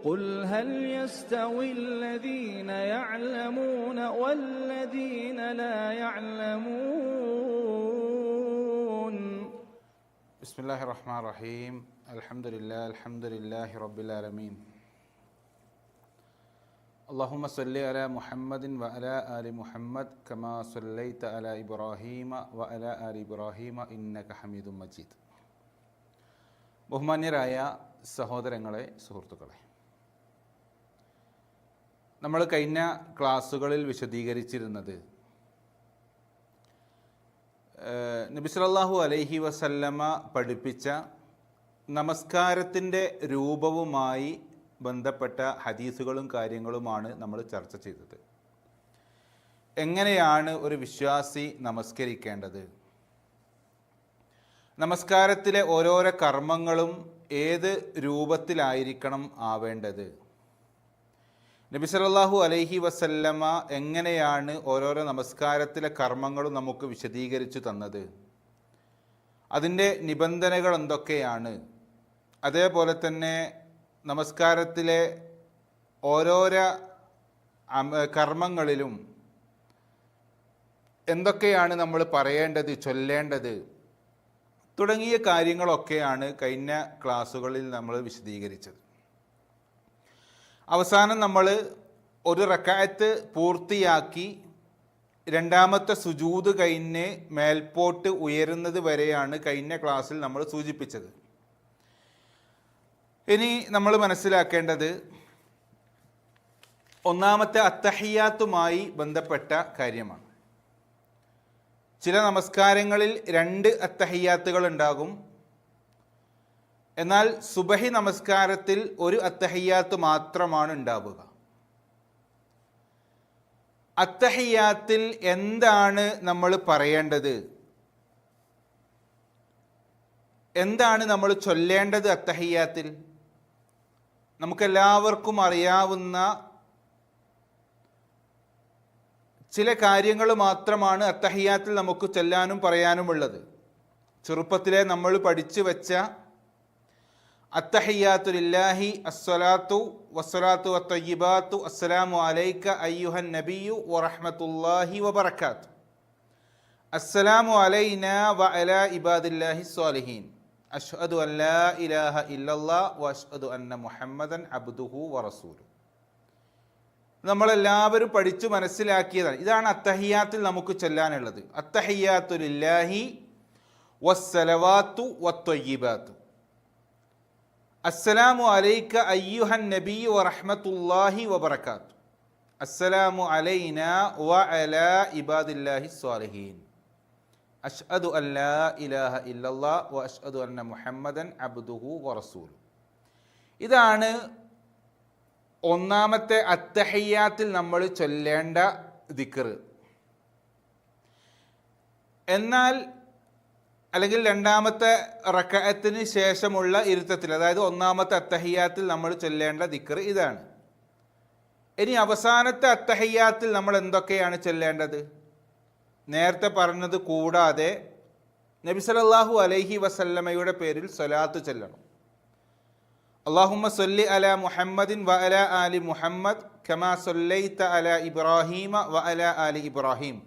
قل هل يستوي الذين يعلمون والذين لا يعلمون. بسم الله الرحمن الرحيم. الحمد لله رب العالمين. اللهم صل على محمد وعلى آل محمد كما صليت على إبراهيم وعلى آل إبراهيم إنك حميد مجيد. ബഹുമാന്യരായ സഹോദരങ്ങളെ, സുഹൃത്തുക്കളെ, നമ്മൾ കഴിഞ്ഞ ക്ലാസ്സുകളിൽ വിശദീകരിച്ചിരുന്നത് നബി സല്ലല്ലാഹു അലൈഹി വസല്ലമ പഠിപ്പിച്ച നമസ്കാരത്തിൻ്റെ രൂപവുമായി ബന്ധപ്പെട്ട ഹദീസുകളും കാര്യങ്ങളുമാണ് നമ്മൾ ചർച്ച ചെയ്തത്. എങ്ങനെയാണ് ഒരു വിശ്വാസി നമസ്കരിക്കേണ്ടത്, നമസ്കാരത്തിലെ ഓരോരോ കർമ്മങ്ങളും ഏത് രൂപത്തിലായിരിക്കണം ആവേണ്ടത്, നബി സല്ലല്ലാഹു അലൈഹി വസല്ലമ എങ്ങനെയാണ് ഓരോരോ നമസ്കാരത്തിലെ കർമ്മങ്ങളും നമുക്ക് വിശദീകരിച്ചു തന്നത്, അതിൻ്റെ നിബന്ധനകൾ എന്തൊക്കെയാണ്, അതേപോലെ തന്നെ നമസ്കാരത്തിലെ ഓരോരോ കർമ്മങ്ങളിലും എന്തൊക്കെയാണ് നമ്മൾ പറയേണ്ടത്, ചൊല്ലേണ്ടത് തുടങ്ങിയ കാര്യങ്ങളൊക്കെയാണ് കഴിഞ്ഞ ക്ലാസ്സുകളിൽ നമ്മൾ വിശദീകരിച്ചത്. അവസാനം നമ്മൾ ഒരു റക്അത്ത് പൂർത്തിയാക്കി രണ്ടാമത്തെ സുജൂദ് കഴിഞ്ഞ് മേൽപോട്ട് ഉയരുന്നത് വരെയാണ് കഴിഞ്ഞ ക്ലാസ്സിൽ നമ്മൾ സൂചിപ്പിച്ചത്. ഇനി നമ്മൾ മനസ്സിലാക്കേണ്ടത് ഒന്നാമത്തെ അത്തഹിയാത്തുമായി ബന്ധപ്പെട്ട കാര്യമാണ്. ചില നമസ്കാരങ്ങളിൽ 2 അത്തഹിയാത്തുകൾ ഉണ്ടാകും. എന്നാൽ സുബഹി നമസ്കാരത്തിൽ ഒരു അത്തഹിയാത്ത് മാത്രമാണ് ഉണ്ടാവുക. അത്തഹിയാത്തിൽ എന്താണ് നമ്മൾ പറയേണ്ടത്, എന്താണ് നമ്മൾ ചൊല്ലേണ്ടത്? അത്തഹിയാത്തിൽ നമുക്കെല്ലാവർക്കും അറിയാവുന്ന ചില കാര്യങ്ങൾ മാത്രമാണ് അത്തഹിയാത്തിൽ നമുക്ക് ചൊല്ലാനും പറയാനുമുള്ളത്. ചെറുപ്പത്തിലെ നമ്മൾ പഠിച്ചു വെച്ച അത്തഹിയാത്തു ലില്ലാഹി അസ്സലാത്തു വസ്സലാത്തു വത്തയ്യിബാത്തു അസ്സലാമു അലൈക അയ്യുഹൻ നബിയു വറഹ്മത്തുള്ളാഹി വബറകാത്തു അസ്സലാമു അലൈനാ വഅലാ ഇബാദില്ലാഹി സ്വാലിഹീൻ അഷ്ഹദു അൻ ലാ ഇലാഹ ഇല്ലല്ലാഹ് വഅഷ്ഹദു അന്ന മുഹമ്മദൻ അബ്ദുഹു വറസൂലുഹു. നമ്മളെല്ലാവരും പഠിച്ചു മനസ്സിലാക്കിയതാണ്. ഇതാണ് അത്തഹിയാത്തിൽ നമുക്ക് ചൊല്ലാനുള്ളത്. അത്തഹിയാത്തു ലില്ലാഹി വസ്സലവാത്തു വത്തയ്യിബാത്തു അസ്സലാമു അലൈക അയ്യുഹൻ നബിയ്യു വറഹ്മത്തുള്ളാഹി വബറകാത്തു അസ്സലാമു അലൈനാ വഅലാ ഇബാദില്ലാഹി സ്വാലിഹീൻ അഷ്ഹദു അൻ ലാ ഇലാഹ ഇല്ലല്ലാഹ് വഅഷ്ഹദു അന്ന മുഹമ്മദൻ അബ്ദുഹു വറസൂലുഹു. ഇതാണ് ഒന്നാമത്തെ അത്തഹിയാത്തിൽ നമ്മൾ ചൊല്ലേണ്ട ദിക്ർ. എന്നാൽ അല്ലെങ്കിൽ രണ്ടാമത്തെ റക്അത്തിന് ശേഷമുള്ള ഇരുത്തത്തിൽ, അതായത് ഒന്നാമത്തെ അത്തഹിയാത്തിൽ നമ്മൾ ചൊല്ലേണ്ട ദിക്ർ ഇതാണ്. ഇനി അവസാനത്തെ അത്തഹിയാത്തിൽ നമ്മൾ എന്തൊക്കെയാണ് ചൊല്ലേണ്ടത്? നേരത്തെ പറഞ്ഞത് കൂടാതെ നബി സല്ലല്ലാഹു അലൈഹി വസല്ലമയുടെ പേരിൽ സ്വലാത്ത് ചൊല്ലണം. അല്ലാഹുമ്മ സ്വല്ലി അലാ മുഹമ്മദിൻ വഅലാ ആലി മുഹമ്മദ് കമാ സ്വല്ലൈത അലാ ഇബ്രാഹീമ വഅലാ ആലി ഇബ്രാഹീം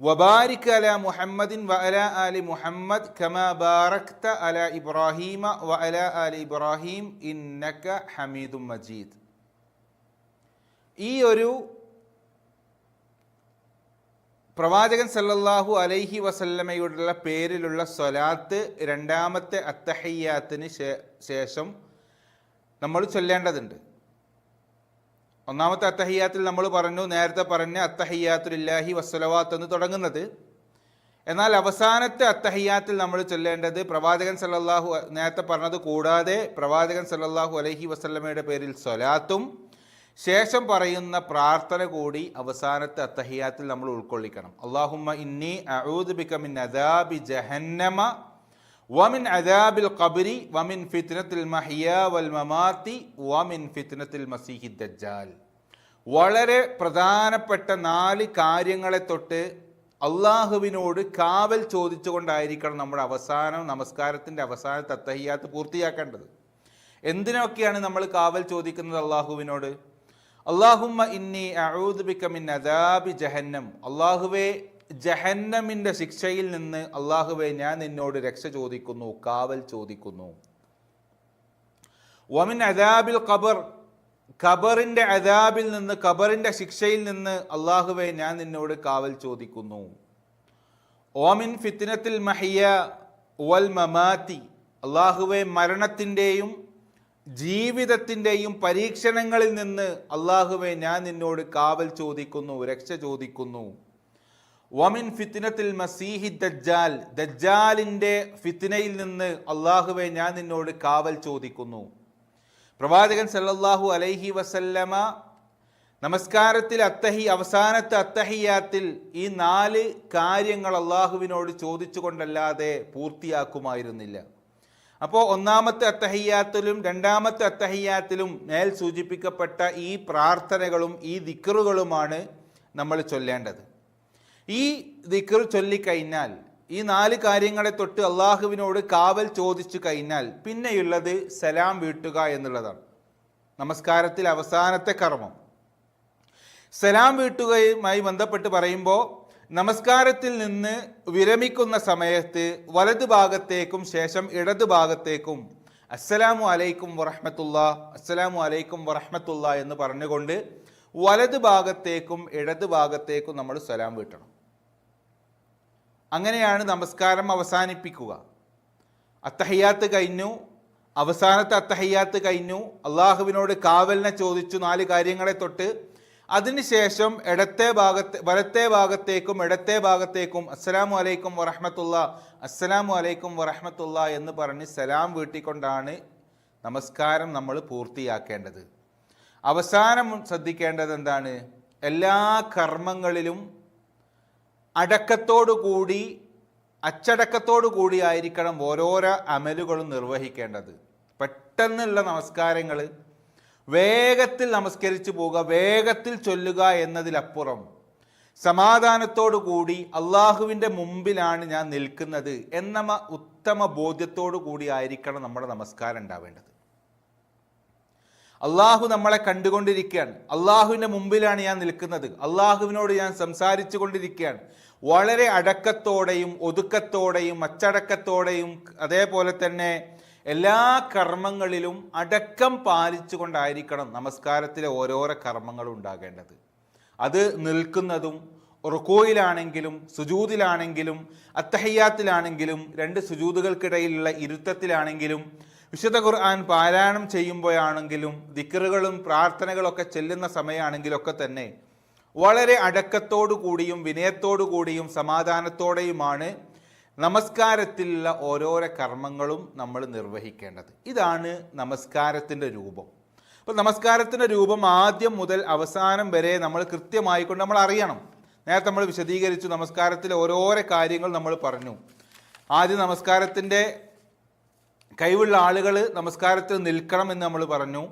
വബാരിക് അലാ മുഹമ്മദിൻ വഅലാ ആലി മുഹമ്മദ് കമാ ബാറക്ത അലാ ഇബ്രാഹീമ വഅലാ ആലി ഇബ്രാഹീം ഇന്നക ഹമീദും മജീദ്. ഈ ഒരു പ്രവാചകൻ സല്ലല്ലാഹു അലൈഹി വസല്ലമയുടെ പേരിലുള്ള സ്വലാത്ത് രണ്ടാമത്തെ അത്തഹിയാത്തിന് ശേഷം നമ്മൾ ചൊല്ലേണ്ടതുണ്ട്. ഒന്നാമത്തെ അത്തഹിയാത്തിൽ നമ്മൾ പറഞ്ഞു, നേരത്തെ പറഞ്ഞ അത്തഹിയാത്തു ലില്ലാഹി വസ്സലവാത്ത് എന്ന് തുടങ്ങുന്നത്. എന്നാൽ അവസാനത്തെ അത്തഹിയാത്തിൽ നമ്മൾ ചൊല്ലേണ്ടത് പ്രവാചകൻ സല്ലല്ലാഹു, നേരത്തെ പറഞ്ഞത് കൂടാതെ പ്രവാചകൻ സല്ലല്ലാഹു അലൈഹി വസല്ലമയുടെ പേരിൽ സ്വലാത്തും ശേഷം പറയുന്ന പ്രാർത്ഥന കൂടി അവസാനത്തെ അത്തഹിയാത്തിൽ നമ്മൾ ഉൾക്കൊള്ളിക്കണം. അല്ലാഹുമ്മ ഇന്നി അഊദു ബിക മിൻ അദാബി ജഹന്നമ വമിൻ അദാബിൽ ഖബ്രി വമിൻ ഫിത്നത്തിൽ മഹ്യാ വൽ മമാതി വമിൻ ഫിത്നത്തിൽ മസീഹിദ് ദജ്ജാൽ. വളരെ പ്രധാനപ്പെട്ട 4 കാര്യങ്ങളെ തൊട്ട് അള്ളാഹുവിനോട് കാവൽ ചോദിച്ചുകൊണ്ടായിരിക്കണം നമ്മുടെ നമസ്കാരത്തിൻ്റെ അവസാനത്തെ അത്തഹിയാത്ത് പൂർത്തിയാക്കേണ്ടത്. എന്തിനൊക്കെയാണ് നമ്മൾ കാവൽ ചോദിക്കുന്നത് അള്ളാഹുവിനോട്? അല്ലാഹുമ്മ ഇന്നി അഊദു ബിക മിൻ അദാബി ജഹന്നം, അള്ളാഹുവേ ജഹന്നമിൻ്റെ ശിക്ഷയിൽ നിന്ന് അള്ളാഹുവേ ഞാൻ നിന്നോട് രക്ഷ ചോദിക്കുന്നു, കാവൽ ചോദിക്കുന്നു. വമിൻ അദാബിൽ ഖബർ, ഖബറിൻ്റെ അദാബിൽ നിന്ന്, ഖബറിൻ്റെ ശിക്ഷയിൽ നിന്ന് അള്ളാഹുവേ ഞാൻ നിന്നോട് കാവൽ ചോദിക്കുന്നു. ഓമിൻ ഫിത്നത്തിൽ മഹിയ വൽ മമാതി, അള്ളാഹുവേ മരണത്തിൻ്റെയും ജീവിതത്തിൻ്റെയും പരീക്ഷണങ്ങളിൽ നിന്ന് അള്ളാഹുവേ ഞാൻ നിന്നോട് കാവൽ ചോദിക്കുന്നു, രക്ഷ ചോദിക്കുന്നു. വമിൻ ഫിത്നത്തിൽ മസീഹി ദജ്ജാൽ, ദജ്ജാലിൻ്റെ ഫിത്നയിൽ നിന്ന് അള്ളാഹുവേ ഞാൻ നിന്നോട് കാവൽ ചോദിക്കുന്നു. പ്രവാചകൻ സല്ലല്ലാഹു അലൈഹി വസല്ലമ നമസ്കാരത്തിൽ അവസാനത്തെ അത്തഹിയാത്തിൽ ഈ 4 കാര്യങ്ങൾ അള്ളാഹുവിനോട് ചോദിച്ചുകൊണ്ടല്ലാതെ പൂർത്തിയാക്കുമായിരുന്നില്ല. അപ്പോൾ ഒന്നാമത്തെ അത്തഹിയാത്തിലും രണ്ടാമത്തെ അത്തഹിയാത്തിലും മേൽ സൂചിപ്പിക്കപ്പെട്ട ഈ പ്രാർത്ഥനകളും ഈ ദിക്റുകളുമാണ് നമ്മൾ ചൊല്ലേണ്ടത്. ഈ ദിക്ർ ചൊല്ലിക്കഴിഞ്ഞാൽ, ഈ 4 കാര്യങ്ങളെ തൊട്ട് അള്ളാഹുവിനോട് കാവൽ ചോദിച്ചു കഴിഞ്ഞാൽ പിന്നെയുള്ളത് സലാം വീട്ടുക എന്നുള്ളതാണ്. നമസ്കാരത്തിൽ അവസാനത്തെ കർമ്മം സലാം വീട്ടുകയുമായി ബന്ധപ്പെട്ട് പറയുമ്പോൾ, നമസ്കാരത്തിൽ നിന്ന് വിരമിക്കുന്ന സമയത്ത് വലതു ഭാഗത്തേക്കും ശേഷം ഇടതു ഭാഗത്തേക്കും അസ്സലാമു അലൈക്കും വറഹ്മത്തുള്ളാ, അസ്സലാമു അലൈക്കും വറഹ്മത്തുള്ളാ എന്ന് പറഞ്ഞുകൊണ്ട് വലതു ഭാഗത്തേക്കും ഇടതു ഭാഗത്തേക്കും നമ്മൾ സലാം വീട്ടണം. അങ്ങനെയാണ് നമസ്കാരം അവസാനിപ്പിക്കുക. അത്തഹിയാത്ത് കഴിഞ്ഞു, അവസാനത്തെ അത്തഹിയാത്ത് കഴിഞ്ഞു, അള്ളാഹുവിനോട് കാവലിനെ ചോദിച്ചു 4 കാര്യങ്ങളെ തൊട്ട്. അതിനുശേഷം വലത്തെ ഭാഗത്തേക്കും ഇടത്തെ ഭാഗത്തേക്കും അസ്സലാമു അലൈക്കും വറഹ്മത്തുള്ളാ, അസ്സലാമു അലൈക്കും വറഹ്മത്തുള്ളാ എന്ന് പറഞ്ഞ് സലാം വീട്ടിക്കൊണ്ടാണ് നമസ്കാരം നമ്മൾ പൂർത്തിയാക്കേണ്ടത്. അവസാനം ശ്രദ്ധിക്കേണ്ടത് എന്താണ്? എല്ലാ കർമ്മങ്ങളിലും അടക്കത്തോടുകൂടി, അച്ചടക്കത്തോടു കൂടി ആയിരിക്കണം ഓരോരോ അമലുകളും നിർവഹിക്കേണ്ടത്. പെട്ടെന്നുള്ള നമസ്കാരങ്ങൾ, വേഗത്തിൽ നമസ്കരിച്ചു പോവുക, വേഗത്തിൽ ചൊല്ലുക എന്നതിലപ്പുറം സമാധാനത്തോടു കൂടി അള്ളാഹുവിൻ്റെ മുമ്പിലാണ് ഞാൻ നിൽക്കുന്നത് എന്ന ഉത്തമ ബോധ്യത്തോടു കൂടി ആയിരിക്കണം നമ്മുടെ നമസ്കാരം ഉണ്ടാവേണ്ടത്. അള്ളാഹു നമ്മളെ കണ്ടുകൊണ്ടിരിക്കുകയാണ്, അള്ളാഹുവിൻ്റെ മുമ്പിലാണ് ഞാൻ നിൽക്കുന്നത്, അള്ളാഹുവിനോട് ഞാൻ സംസാരിച്ചു കൊണ്ടിരിക്കുകയാണ്. വളരെ അടക്കത്തോടെയും ഒതുക്കത്തോടെയും അച്ചടക്കത്തോടെയും അതേപോലെ തന്നെ എല്ലാ കർമ്മങ്ങളിലും അടക്കം പാലിച്ചുകൊണ്ടായിരിക്കണം നമസ്കാരത്തിലെ ഓരോരോ കർമ്മങ്ങളും ഉണ്ടാകേണ്ടത്. അത് നിൽക്കുന്നതും റുകൂയിലാണെങ്കിലും സുജൂദിലാണെങ്കിലും അത്തഹിയാത്തിലാണെങ്കിലും 2 സുജൂദുകൾക്കിടയിലുള്ള ഇരുത്തത്തിലാണെങ്കിലും വിശുദ്ധ ഖുർആൻ പാരായണം ചെയ്യുമ്പോഴാണെങ്കിലും ദിക്റുകളും പ്രാർത്ഥനകളൊക്കെ ചെല്ലുന്ന സമയമാണെങ്കിലൊക്കെ തന്നെ വളരെ അടക്കത്തോടു കൂടിയും വിനയത്തോടു കൂടിയും സമാധാനത്തോടെയുമാണ് നമസ്കാരത്തിലുള്ള ഓരോരോ കർമ്മങ്ങളും നമ്മൾ നിർവഹിക്കേണ്ടത്. ഇതാണ് നമസ്കാരത്തിൻ്റെ രൂപം. അപ്പോൾ നമസ്കാരത്തിൻ്റെ രൂപം ആദ്യം മുതൽ അവസാനം വരെ നമ്മൾ കൃത്യമായിക്കൊണ്ട് നമ്മൾ അറിയണം. നേരത്തെ നമ്മൾ വിശദീകരിച്ചു, നമസ്കാരത്തിലെ ഓരോരോ കാര്യങ്ങൾ നമ്മൾ പറഞ്ഞു. ആദ്യം നമസ്കാരത്തിൻ്റെ കഴിവുള്ള ആളുകൾ നമസ്കാരത്തിൽ നിൽക്കണം എന്ന് നമ്മൾ പറഞ്ഞു.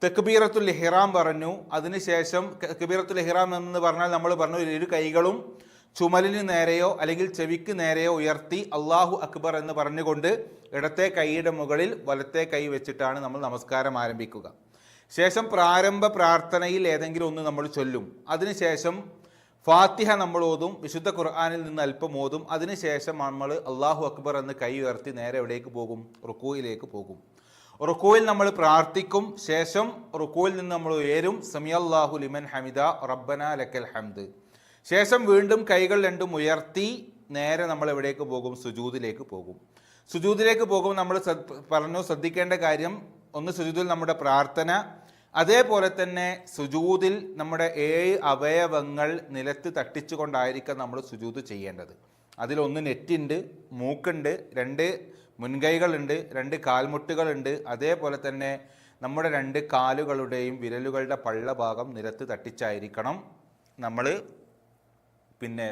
തക്ബീറത്തുൽ ഇഹ്റാം പറഞ്ഞു. അതിനുശേഷം തക്ബീറത്തുൽ ഇഹ്റാം എന്ന് പറഞ്ഞാൽ നമ്മൾ പറഞ്ഞു 2 കൈകളും ചുമലിന് നേരെയോ അല്ലെങ്കിൽ ചെവിക്ക് നേരെയോ ഉയർത്തി അള്ളാഹു അക്ബർ എന്ന് പറഞ്ഞുകൊണ്ട് ഇടത്തെ കൈയുടെ മുകളിൽ വലത്തെ കൈ വെച്ചിട്ടാണ് നമ്മൾ നമസ്കാരം ആരംഭിക്കുക. ശേഷം പ്രാരംഭ പ്രാർത്ഥനയിൽ ഏതെങ്കിലും ഒന്ന് നമ്മൾ ചൊല്ലും. അതിനുശേഷം ഫാത്തിഹ നമ്മൾ ഓതും, വിശുദ്ധ ഖുർആനിൽ നിന്ന് അല്പം ഓതും. അതിനുശേഷം നമ്മൾ അള്ളാഹു അക്ബർ എന്ന് കൈ ഉയർത്തി നേരെ എവിടേക്ക് പോകും? റുക്കൂയിലേക്ക് പോകും. റുക്കൂയിൽ നമ്മൾ പ്രാർത്ഥിക്കും. ശേഷം റുക്കൂയിൽ നിന്ന് നമ്മൾ ഉയരും, സമിയല്ലാഹു ലിമൻ ഹമിദ റബ്ബന ലക്കൽ ഹംദ്. ശേഷം വീണ്ടും കൈകൾ 2 ഉയർത്തി നേരെ നമ്മൾ എവിടേക്ക് പോകും? സുജൂദിലേക്ക് പോകും. സുജൂദിലേക്ക് പോകുമ്പോൾ നമ്മൾ പറഞ്ഞു ശ്രദ്ധിക്കേണ്ട കാര്യം, ഒന്ന് സുജൂദിൽ നമ്മുടെ പ്രാർത്ഥന, അതേപോലെ തന്നെ സുജൂദിൽ നമ്മുടെ 7 അവയവങ്ങൾ നിലത്ത് തട്ടിച്ചുകൊണ്ടായിരിക്കാം നമ്മൾ സുജൂദ് ചെയ്യേണ്ടത്. അതിലൊന്ന് നെറ്റുണ്ട്, മൂക്കുണ്ട്, 2 മുൻകൈകളുണ്ട്, 2 കാൽമുട്ടുകളുണ്ട്. അതേപോലെ തന്നെ നമ്മുടെ 2 കാലുകളുടെയും വിരലുകളുടെ പള്ളഭാഗം നിലത്ത് തട്ടിച്ചായിരിക്കണം നമ്മൾ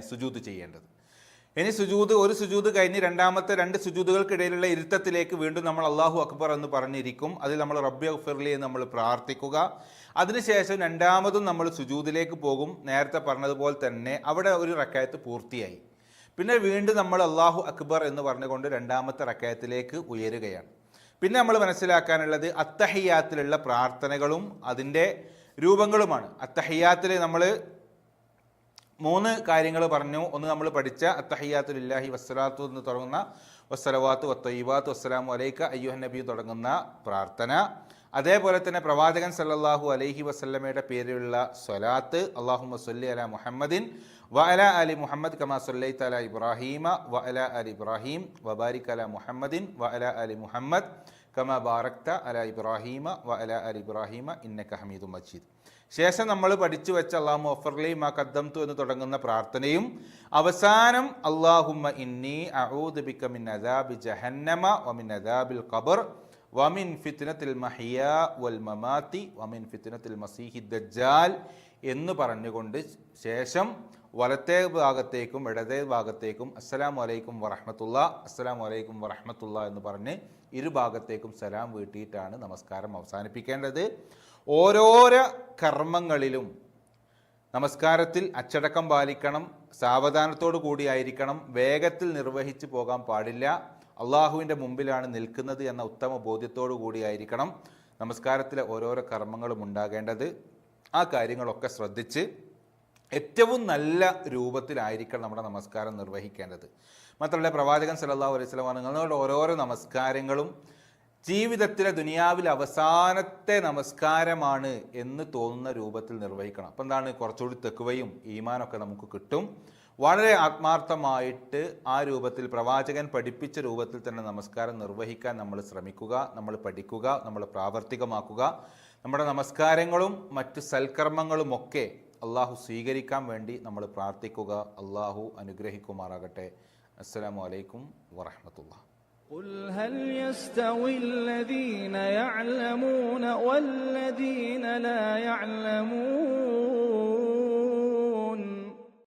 സുജൂദ് ചെയ്യേണ്ടത്. ഇനി ഒരു സുജൂദ് കഴിഞ്ഞ് രണ്ടാമത്തെ 2 സുജൂദുകൾക്കിടയിലുള്ള ഇരുത്തത്തിലേക്ക് വീണ്ടും നമ്മൾ അള്ളാഹു അക്ബർ എന്ന് പറഞ്ഞിരിക്കും. അതിൽ നമ്മൾ റബ്ബി ഗഫിർലി എന്ന് നമ്മൾ പ്രാർത്ഥിക്കുക. അതിനുശേഷം രണ്ടാമതും നമ്മൾ സുജൂദിലേക്ക് പോകും. നേരത്തെ പറഞ്ഞതുപോലെ തന്നെ അവിടെ ഒരു റക്അത്ത് പൂർത്തിയായി. പിന്നെ വീണ്ടും നമ്മൾ അള്ളാഹു അക്ബർ എന്ന് പറഞ്ഞുകൊണ്ട് രണ്ടാമത്തെ റക്അത്തിലേക്ക് ഉയരുകയാണ്. പിന്നെ നമ്മൾ മനസ്സിലാക്കാനുള്ളത് അത്തഹിയാത്തിലുള്ള പ്രാർത്ഥനകളും അതിൻ്റെ രൂപങ്ങളുമാണ്. അത്തഹിയാത്തിൽ നമ്മൾ 3 കാര്യങ്ങൾ പറഞ്ഞു. ഒന്ന് നമ്മൾ പഠിച്ച അത്തഹിയാത്തു ലില്ലാഹി വസ്സലാത്തു എന്ന് തുടങ്ങുന്ന വസ്സലവാത്തു വത്തയ്യിബാത്തു വസ്സലാമു അലൈക അയ്യുഹൻ നബി തുടങ്ങുന്ന പ്രാർത്ഥന. അതേപോലെ തന്നെ പ്രവാചകൻ സല്ലല്ലാഹു അലൈഹി വസല്ലമയുടെ പേരിലുള്ള സ്വലാത്ത്, അല്ലാഹുമ്മ സ്വല്ലി അലാ മുഹമ്മദിൻ വ അലാ ആലി മുഹമ്മദ് കമാ സ്വല്ലൈത അലാ ഇബ്രാഹീമ വ അലാ ആലി ഇബ്രാഹീം വബാരിക് അലാ മുഹമ്മദിൻ വ അലാ ആലി മുഹമ്മദ് കമാ ബാറക്ത അലാ ഇബ്രാഹീമ വ അലാ ആലി ഇബ്രാഹീമ ഇന്നക ഹമീദും മജീദ്. ശേഷം നമ്മൾ പഠിച്ചു വെച്ച അല്ലാഹുമ്മ ഗഫിർലി മാ ഖദ്ദംതു എന്ന് തുടങ്ങുന്ന പ്രാർത്ഥനയും അവസാനം അല്ലാഹുമ്മ ഇന്നി അഊദു ബിക മിൻ അദാബി ജഹന്നമ വ മിൻ അദാബിൽ ഖബർ വമിൻ ഫിത്നത്തിൽ മഹിയാ വൽ മമാതി വമിൻ ഫിത്നത്തിൽ മസീഹി ദജ്ജാൽ എന്ന് പറഞ്ഞുകൊണ്ട് ശേഷം വലത്തേ ഭാഗത്തേക്കും ഇടതേ ഭാഗത്തേക്കും അസ്സലാമു അലൈക്കും വറഹ്മത്തുള്ളാ അസ്സലാമു അലൈക്കും വറഹ്മത്തുള്ളാ എന്ന് പറഞ്ഞ് ഇരുഭാഗത്തേക്കും സലാം വീട്ടിയിട്ടാണ് നമസ്കാരം അവസാനിപ്പിക്കേണ്ടത്. ഓരോരോ കർമ്മങ്ങളിലും നമസ്കാരത്തിൽ അച്ചടക്കം പാലിക്കണം, സാവധാനത്തോടു കൂടിയായിരിക്കണം, വേഗത്തിൽ നിർവഹിച്ചു പോകാൻ പാടില്ല. അള്ളാഹുവിൻ്റെ മുമ്പിലാണ് നിൽക്കുന്നത് എന്ന ഉത്തമ ബോധ്യത്തോടു കൂടിയായിരിക്കണം നമസ്കാരത്തിലെ ഓരോരോ കർമ്മങ്ങളും ഉണ്ടാകേണ്ടത്. ആ കാര്യങ്ങളൊക്കെ ശ്രദ്ധിച്ച് ഏറ്റവും നല്ല രൂപത്തിലായിരിക്കണം നമ്മുടെ നമസ്കാരം നിർവഹിക്കേണ്ടത്. മാത്രമല്ല പ്രവാചകൻ സല്ലല്ലാഹു അലൈഹി വസല്ലം നിങ്ങളുടെ ഓരോരോ നമസ്കാരങ്ങളും ജീവിതത്തിലെ ദുനിയാവിൽ അവസാനത്തെ നമസ്കാരമാണ് എന്ന് തോന്നുന്ന രൂപത്തിൽ നിർവഹിക്കണം. അപ്പം എന്താണ്, കുറച്ചുകൂടി തെക്കുവയും ഈമാനൊക്കെ നമുക്ക് കിട്ടും. വളരെ ആത്മാർത്ഥമായിട്ട് ആ രൂപത്തിൽ പ്രവാചകൻ പഠിപ്പിച്ച രൂപത്തിൽ തന്നെ നമസ്കാരം നിർവഹിക്കാൻ നമ്മൾ ശ്രമിക്കുക, നമ്മൾ പഠിക്കുക, നമ്മൾ പ്രാവർത്തികമാക്കുക. നമ്മുടെ നമസ്കാരങ്ങളും മറ്റു സൽക്കർമ്മങ്ങളുമൊക്കെ അള്ളാഹു സ്വീകരിക്കാൻ വേണ്ടി നമ്മൾ പ്രാർത്ഥിക്കുക. അള്ളാഹു അനുഗ്രഹിക്കുമാറാകട്ടെ. അസ്സലാമു അലൈക്കും വറഹ്മത്തുള്ളാഹി. قل هل يستوي الذين يعلمون والذين لا يعلمون